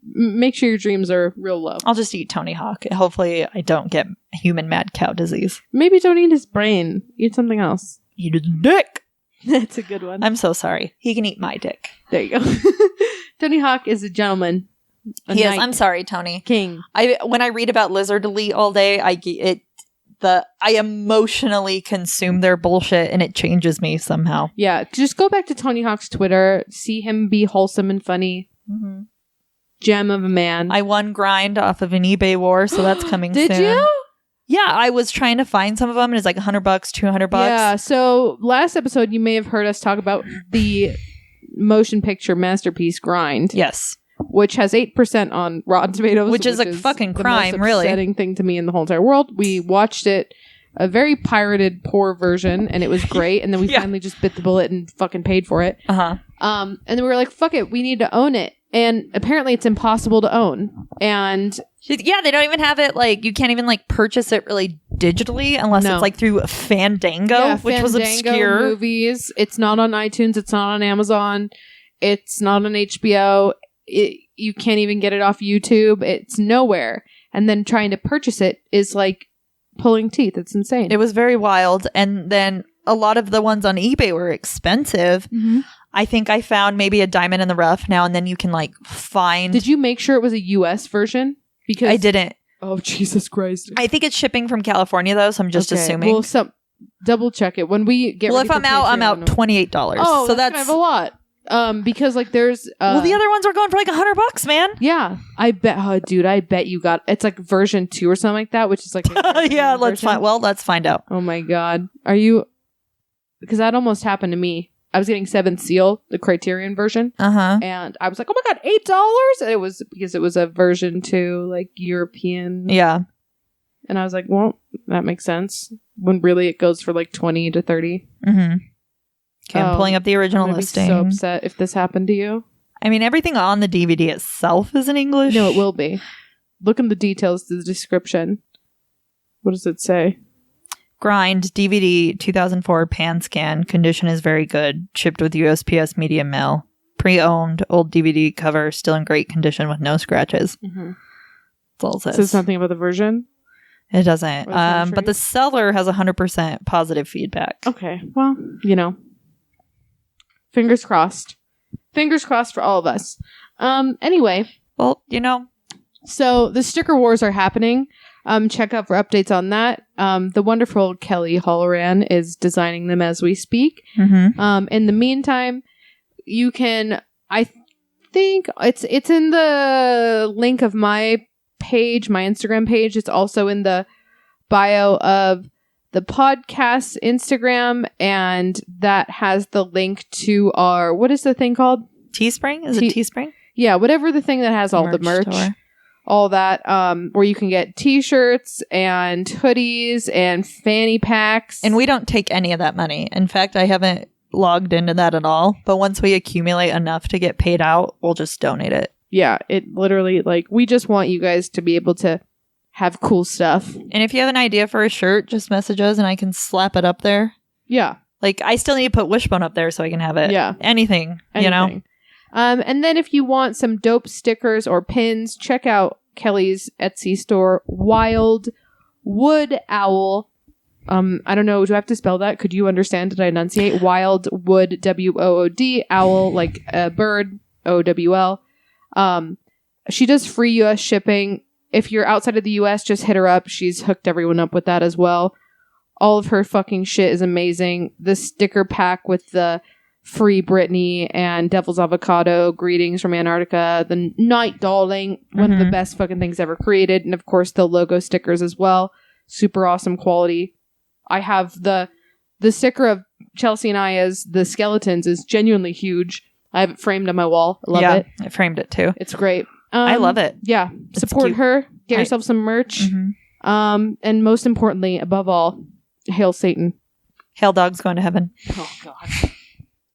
make sure your dreams are real low. I'll just eat Tony Hawk. Hopefully I don't get human mad cow disease. Maybe don't eat his brain. Eat something else. Eat his dick. That's a good one. I'm so sorry. He can eat my dick. There you go. Tony Hawk is a gentleman. He is. I'm sorry, Tony. King. When I read about Lizard Elite all day, I emotionally consume their bullshit, and it changes me somehow. Yeah, just go back to Tony Hawk's Twitter, see him be wholesome and funny. Mm-hmm. Gem of a man. I won grind off of an eBay war, so that's coming soon. Did you? Yeah, I was trying to find some of them, and it's like $100, $200. Yeah, so last episode, you may have heard us talk about the motion picture masterpiece Grind. Yes. Which has 8% on Rotten Tomatoes. Which is a fucking crime, the most really. upsetting thing to me in the whole entire world. We watched it, a very pirated, poor version, and it was great. And then we finally just bit the bullet and fucking paid for it. Uh-huh. And then we were like, fuck it, we need to own it. And apparently it's impossible to own. And yeah, they don't even have it, you can't even purchase it really digitally unless it's through Fandango, which was obscure. Movies. It's not on iTunes. It's not on Amazon. It's not on HBO. You can't even get it off YouTube. It's nowhere. And then trying to purchase it is like pulling teeth. It's insane. It was very wild. And then a lot of the ones on eBay were expensive. Mm-hmm. I think I found maybe a diamond in the rough now and then you can find. Did you make sure it was a US version? Because I didn't. Oh, Jesus Christ. I think it's shipping from California though, so I'm just assuming. Well, double check it. When we get ready if I'm out, I'm out $28. Oh, so that's kind of a lot. Because there's the other ones are going for $100, man. Yeah, I bet. Dude, I bet you got it's version 2 or something like that, which is yeah. Let's find out. Oh my god, are you? Because that almost happened to me. I was getting 7th Seal, the Criterion version, and I was like, oh my god, $8, and it was because it was a version 2, European. Yeah, and I was like, well, that makes sense. When really it goes for $20 to $30. Mm-hmm. Okay, I'm pulling up the original listing. I'm so upset if this happened to you. I mean, everything on the DVD itself is in English. No, it will be. Look in the details, the description. What does it say? Grind, DVD, 2004, pan scan. Condition is very good. Shipped with USPS medium mail. Pre-owned, old DVD cover, still in great condition with no scratches. Mm-hmm. That's all it says. Says something about the version? It doesn't. But the seller has 100% positive feedback. Okay, well, fingers crossed. Fingers crossed for all of us. Anyway. Well, So the sticker wars are happening. Check out for updates on that. The wonderful Kelly Halloran is designing them as we speak. Mm-hmm. In the meantime, you can, I think it's in the link of my page, my Instagram page. It's also in the bio of the podcast Instagram, and that has the link to our, what is the thing called? Teespring? Is it Teespring? Yeah, whatever the thing that has all the merch. Store. All that, where you can get t-shirts and hoodies and fanny packs. And we don't take any of that money. In fact, I haven't logged into that at all. But once we accumulate enough to get paid out, we'll just donate it. Yeah, it literally, we just want you guys to be able to have cool stuff. And if you have an idea for a shirt, just message us and I can slap it up there. Yeah. I still need to put Wishbone up there so I can have it. Yeah. Anything. And then if you want some dope stickers or pins, check out Kelly's Etsy store, Wild Wood Owl. I don't know. Do I have to spell that? Could you understand? Did I enunciate? Wild Wood, WOOD, owl, like a bird, OWL. She does free US shipping. If you're outside of the US, just hit her up. She's hooked everyone up with that as well. All of her fucking shit is amazing. The sticker pack with the Free Britney and Devil's Avocado, Greetings from Antarctica, the Night Darling, one of the best fucking things ever created. And of course, the logo stickers as well. Super awesome quality. I have the sticker of Chelsea and I as the skeletons is genuinely huge. I have it framed on my wall. I love it. I framed it too. It's great. I love it. Yeah. It's Support cute. her. Get yourself some merch. And most importantly, above all, hail Satan. Hail dogs going to heaven. Oh, God.